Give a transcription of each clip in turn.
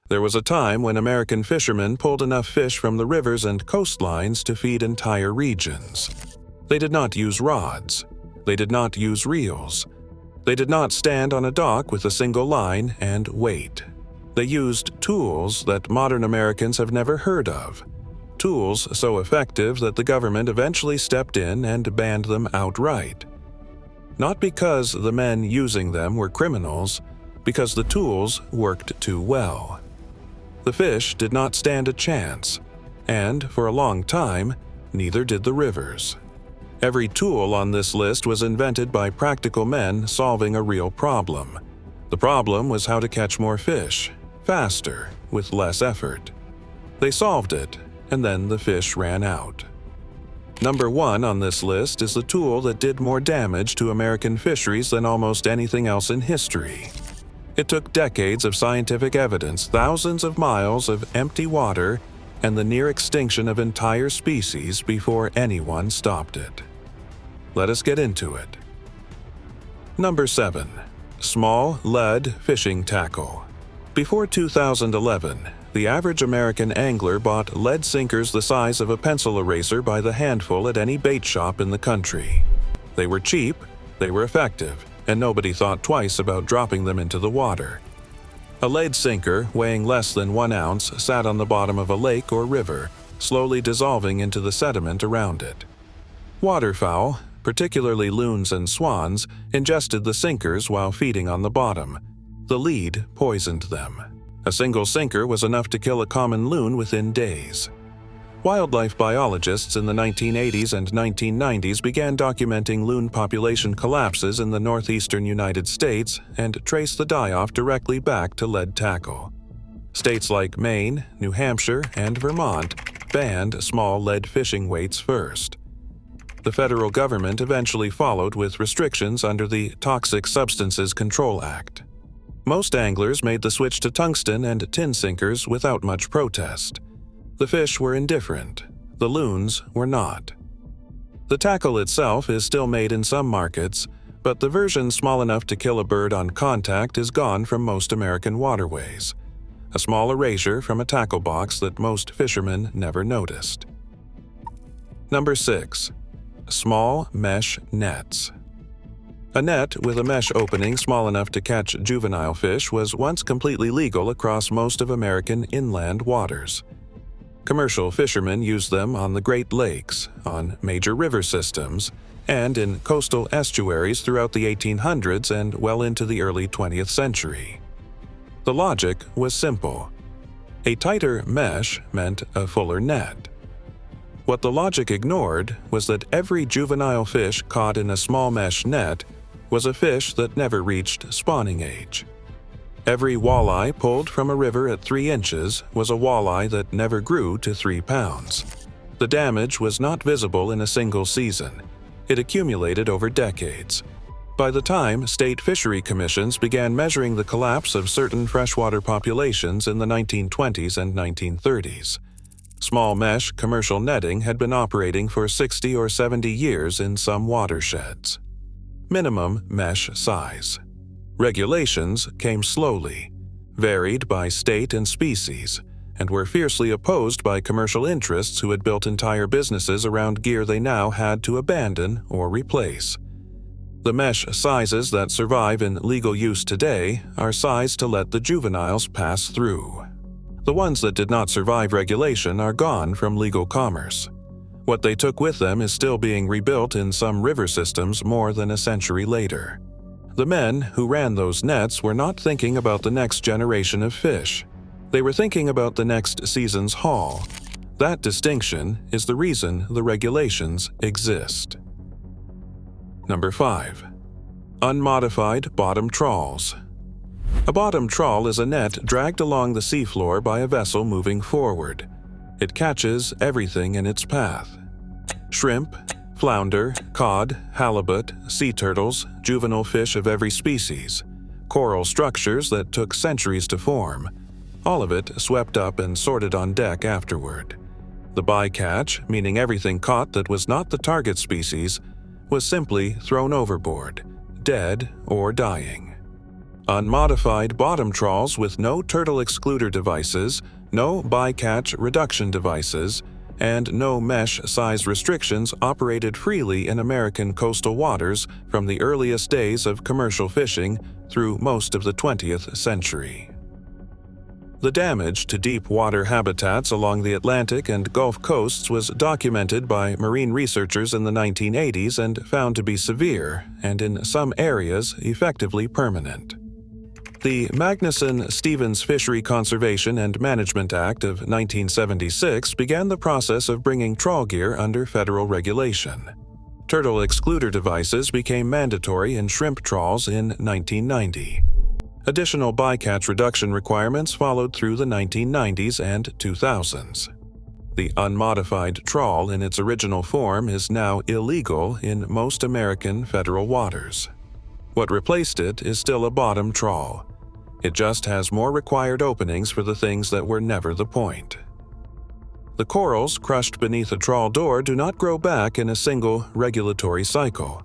There was a time when American fishermen pulled enough fish from the rivers and coastlines to feed entire regions. They did not use rods. They did not use reels. They did not stand on a dock with a single line and wait. They used tools that modern Americans have never heard of. Tools so effective that the government eventually stepped in and banned them outright. Not because the men using them were criminals, because the tools worked too well. The fish did not stand a chance, and for a long time, neither did the rivers. Every tool on this list was invented by practical men solving a real problem. The problem was how to catch more fish, faster, with less effort. They solved it, and then the fish ran out. Number 1 on this list is the tool that did more damage to American fisheries than almost anything else in history. It took decades of scientific evidence, thousands of miles of empty water, and the near extinction of entire species before anyone stopped it. Let us get into it. Number 7. Small lead fishing tackle. Before 2011, the average American angler bought lead sinkers the size of a pencil eraser by the handful at any bait shop in the country. They were cheap, they were effective, and nobody thought twice about dropping them into the water. A lead sinker weighing less than 1 ounce sat on the bottom of a lake or river, slowly dissolving into the sediment around it. Waterfowl, particularly loons and swans, ingested the sinkers while feeding on the bottom. The lead poisoned them. A single sinker was enough to kill a common loon within days. Wildlife biologists in the 1980s and 1990s began documenting loon population collapses in the northeastern United States and traced the die-off directly back to lead tackle. States like Maine, New Hampshire, and Vermont banned small lead fishing weights first. The federal government eventually followed with restrictions under the Toxic Substances Control Act. Most anglers made the switch to tungsten and tin sinkers without much protest. The fish were indifferent. The loons were not. The tackle itself is still made in some markets, but the version small enough to kill a bird on contact is gone from most American waterways. A small erasure from a tackle box that most fishermen never noticed. Number 6. Small mesh nets. A net with a mesh opening small enough to catch juvenile fish was once completely legal across most of American inland waters. Commercial fishermen used them on the Great Lakes, on major river systems, and in coastal estuaries throughout the 1800s and well into the early 20th century. The logic was simple. A tighter mesh meant a fuller net. What the logic ignored was that every juvenile fish caught in a small mesh net was a fish that never reached spawning age. Every walleye pulled from a river at 3 inches was a walleye that never grew to 3 pounds. The damage was not visible in a single season. It accumulated over decades. By the time state fishery commissions began measuring the collapse of certain freshwater populations in the 1920s and 1930s, small mesh commercial netting had been operating for 60 or 70 years in some watersheds. Minimum mesh size. Regulations came slowly, varied by state and species, and were fiercely opposed by commercial interests who had built entire businesses around gear they now had to abandon or replace. The mesh sizes that survive in legal use today are sized to let the juveniles pass through. The ones that did not survive regulation are gone from legal commerce. What they took with them is still being rebuilt in some river systems more than a century later. The men who ran those nets were not thinking about the next generation of fish. They were thinking about the next season's haul. That distinction is the reason the regulations exist. Number 5. Unmodified bottom trawls. A bottom trawl is a net dragged along the seafloor by a vessel moving forward. It catches everything in its path. Shrimp, flounder, cod, halibut, sea turtles, juvenile fish of every species, coral structures that took centuries to form, all of it swept up and sorted on deck afterward. The bycatch, meaning everything caught that was not the target species, was simply thrown overboard, dead or dying. Unmodified bottom trawls with no turtle excluder devices, no bycatch reduction devices, and no mesh size restrictions operated freely in American coastal waters from the earliest days of commercial fishing through most of the 20th century. The damage to deep water habitats along the Atlantic and Gulf coasts was documented by marine researchers in the 1980s and found to be severe, and in some areas effectively permanent. The Magnuson-Stevens Fishery Conservation and Management Act of 1976 began the process of bringing trawl gear under federal regulation. Turtle excluder devices became mandatory in shrimp trawls in 1990. Additional bycatch reduction requirements followed through the 1990s and 2000s. The unmodified trawl in its original form is now illegal in most American federal waters. What replaced it is still a bottom trawl. It just has more required openings for the things that were never the point. The corals crushed beneath a trawl door do not grow back in a single regulatory cycle.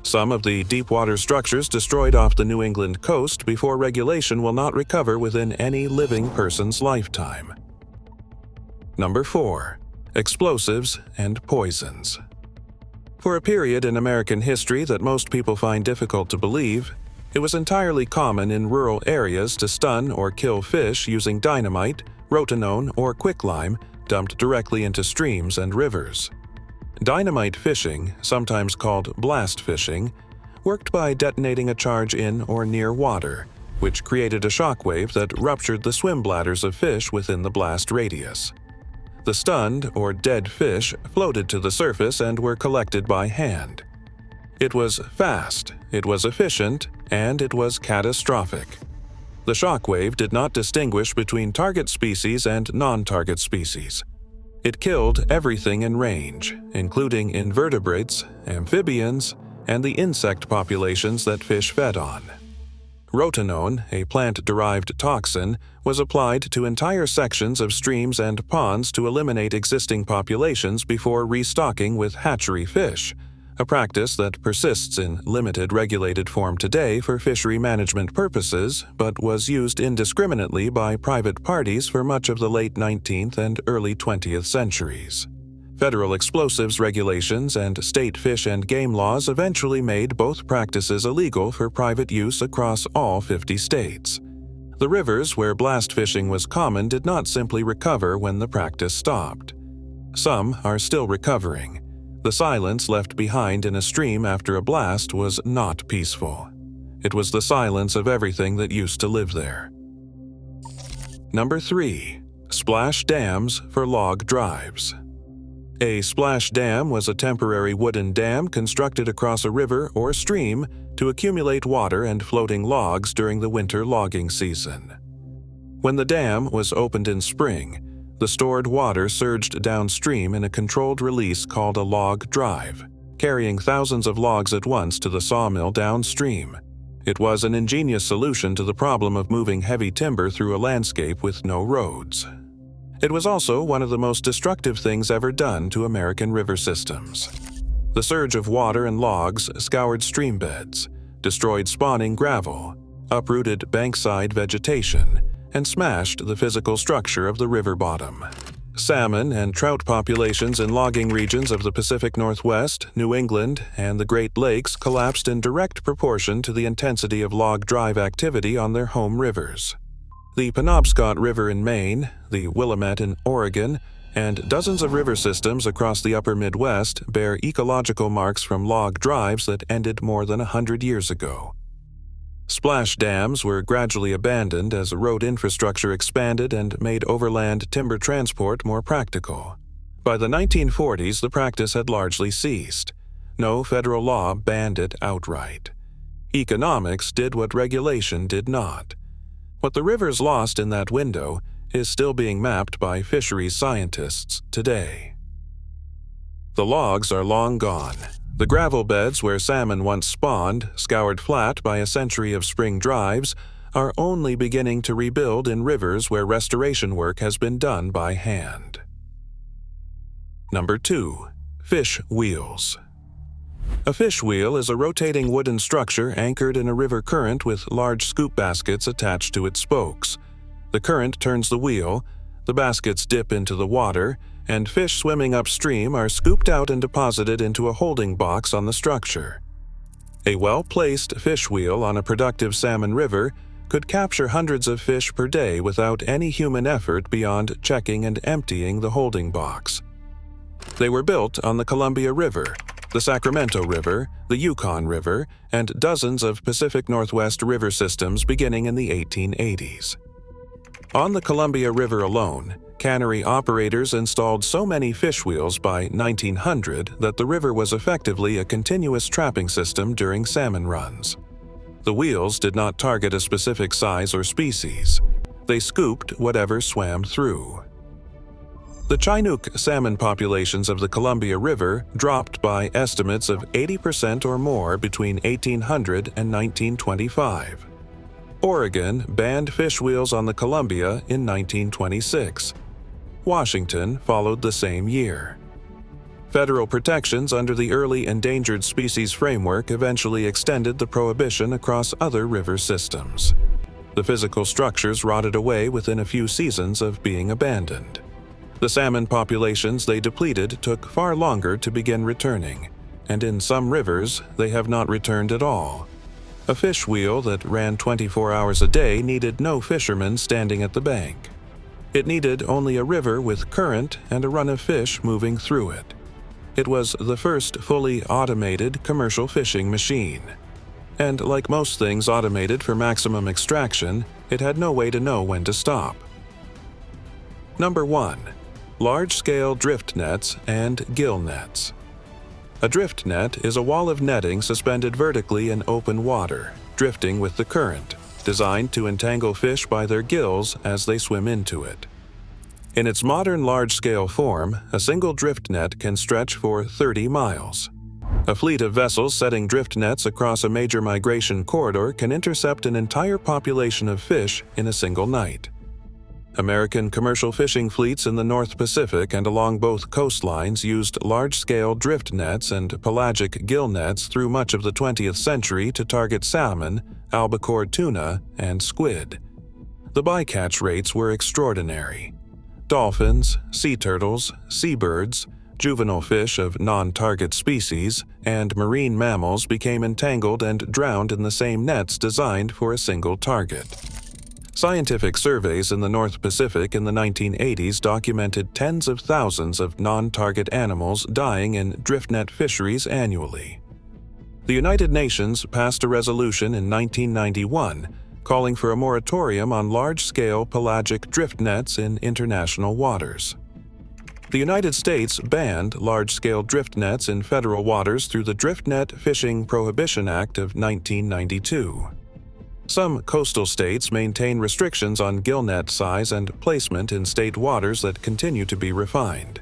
Some of the deepwater structures destroyed off the New England coast before regulation will not recover within any living person's lifetime. Number 4. Explosives and poisons. For a period in American history that most people find difficult to believe, it was entirely common in rural areas to stun or kill fish using dynamite, rotenone, or quicklime dumped directly into streams and rivers. Dynamite fishing, sometimes called blast fishing, worked by detonating a charge in or near water, which created a shockwave that ruptured the swim bladders of fish within the blast radius. The stunned or dead fish floated to the surface and were collected by hand. It was fast, it was efficient, and it was catastrophic. The shockwave did not distinguish between target species and non-target species. It killed everything in range, including invertebrates, amphibians, and the insect populations that fish fed on. Rotenone, a plant-derived toxin, was applied to entire sections of streams and ponds to eliminate existing populations before restocking with hatchery fish, a practice that persists in limited regulated form today for fishery management purposes, but was used indiscriminately by private parties for much of the late 19th and early 20th centuries. Federal explosives regulations and state fish and game laws eventually made both practices illegal for private use across all 50 states. The rivers where blast fishing was common did not simply recover when the practice stopped. Some are still recovering. The silence left behind in a stream after a blast was not peaceful. It was the silence of everything that used to live there. Number 3. Splash dams for log drives. A splash dam was a temporary wooden dam constructed across a river or stream to accumulate water and floating logs during the winter logging season. When the dam was opened in spring, the stored water surged downstream in a controlled release called a log drive, carrying thousands of logs at once to the sawmill downstream. It was an ingenious solution to the problem of moving heavy timber through a landscape with no roads. It was also one of the most destructive things ever done to American river systems. The surge of water and logs scoured stream beds, destroyed spawning gravel, uprooted bankside vegetation, and smashed the physical structure of the river bottom. Salmon and trout populations in logging regions of the Pacific Northwest, New England, and the Great Lakes collapsed in direct proportion to the intensity of log drive activity on their home rivers. The Penobscot River in Maine, the Willamette in Oregon, and dozens of river systems across the upper Midwest bear ecological marks from log drives that ended more than 100 years ago. Splash dams were gradually abandoned as road infrastructure expanded and made overland timber transport more practical. By the 1940s, the practice had largely ceased. No federal law banned it outright. Economics did what regulation did not. What the rivers lost in that window is still being mapped by fisheries scientists today. The logs are long gone. The gravel beds where salmon once spawned, scoured flat by a century of spring drives, are only beginning to rebuild in rivers where restoration work has been done by hand. Number 2. Fish wheels. A fish wheel is a rotating wooden structure anchored in a river current with large scoop baskets attached to its spokes. The current turns the wheel, the baskets dip into the water, and fish swimming upstream are scooped out and deposited into a holding box on the structure. A well-placed fish wheel on a productive salmon river could capture hundreds of fish per day without any human effort beyond checking and emptying the holding box. They were built on the Columbia River, the Sacramento River, the Yukon River, and dozens of Pacific Northwest river systems beginning in the 1880s. On the Columbia River alone, cannery operators installed so many fish wheels by 1900 that the river was effectively a continuous trapping system during salmon runs. The wheels did not target a specific size or species. They scooped whatever swam through. The Chinook salmon populations of the Columbia River dropped by estimates of 80% or more between 1800 and 1925. Oregon banned fish wheels on the Columbia in 1926. Washington followed the same year. Federal protections under the Early Endangered Species Framework eventually extended the prohibition across other river systems. The physical structures rotted away within a few seasons of being abandoned. The salmon populations they depleted took far longer to begin returning, and in some rivers they have not returned at all. A fish wheel that ran 24 hours a day needed no fishermen standing at the bank. It needed only a river with current and a run of fish moving through it. It was the first fully automated commercial fishing machine. And like most things automated for maximum extraction, it had no way to know when to stop. Number 1. Large-scale drift nets and gill nets. A drift net is a wall of netting suspended vertically in open water, drifting with the current, designed to entangle fish by their gills as they swim into it. In its modern large-scale form, a single drift net can stretch for 30 miles. A fleet of vessels setting drift nets across a major migration corridor can intercept an entire population of fish in a single night. American commercial fishing fleets in the North Pacific and along both coastlines used large-scale drift nets and pelagic gill nets through much of the 20th century to target salmon, albacore tuna, and squid. The bycatch rates were extraordinary. Dolphins, sea turtles, seabirds, juvenile fish of non-target species, and marine mammals became entangled and drowned in the same nets designed for a single target. Scientific surveys in the North Pacific in the 1980s documented tens of thousands of non-target animals dying in driftnet fisheries annually. The United Nations passed a resolution in 1991 calling for a moratorium on large-scale pelagic drift nets in international waters. The United States banned large-scale drift nets in federal waters through the Driftnet Fishing Prohibition Act of 1992. Some coastal states maintain restrictions on gill net size and placement in state waters that continue to be refined.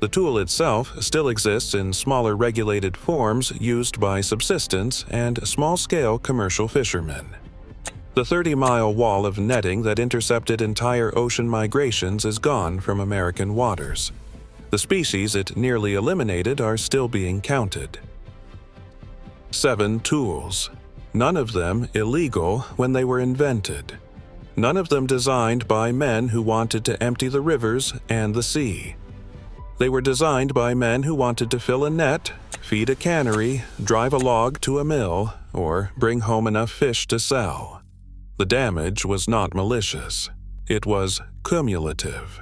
The tool itself still exists in smaller regulated forms used by subsistence and small-scale commercial fishermen. The 30-mile wall of netting that intercepted entire ocean migrations is gone from American waters. The species it nearly eliminated are still being counted. 7 tools. None of them illegal when they were invented. None of them designed by men who wanted to empty the rivers and the sea. They were designed by men who wanted to fill a net, feed a cannery, drive a log to a mill, or bring home enough fish to sell. The damage was not malicious. It was cumulative.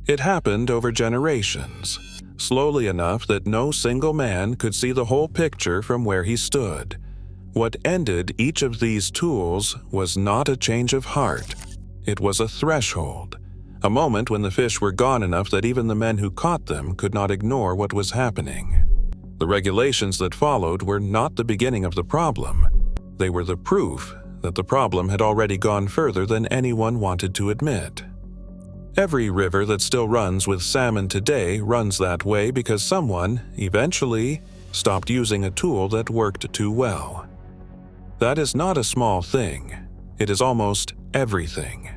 It happened over generations, slowly enough that no single man could see the whole picture from where he stood. What ended each of these tools was not a change of heart. It was a threshold, a moment when the fish were gone enough that even the men who caught them could not ignore what was happening. The regulations that followed were not the beginning of the problem. They were the proof that the problem had already gone further than anyone wanted to admit. Every river that still runs with salmon today runs that way because someone, eventually, stopped using a tool that worked too well. That is not a small thing. It is almost everything.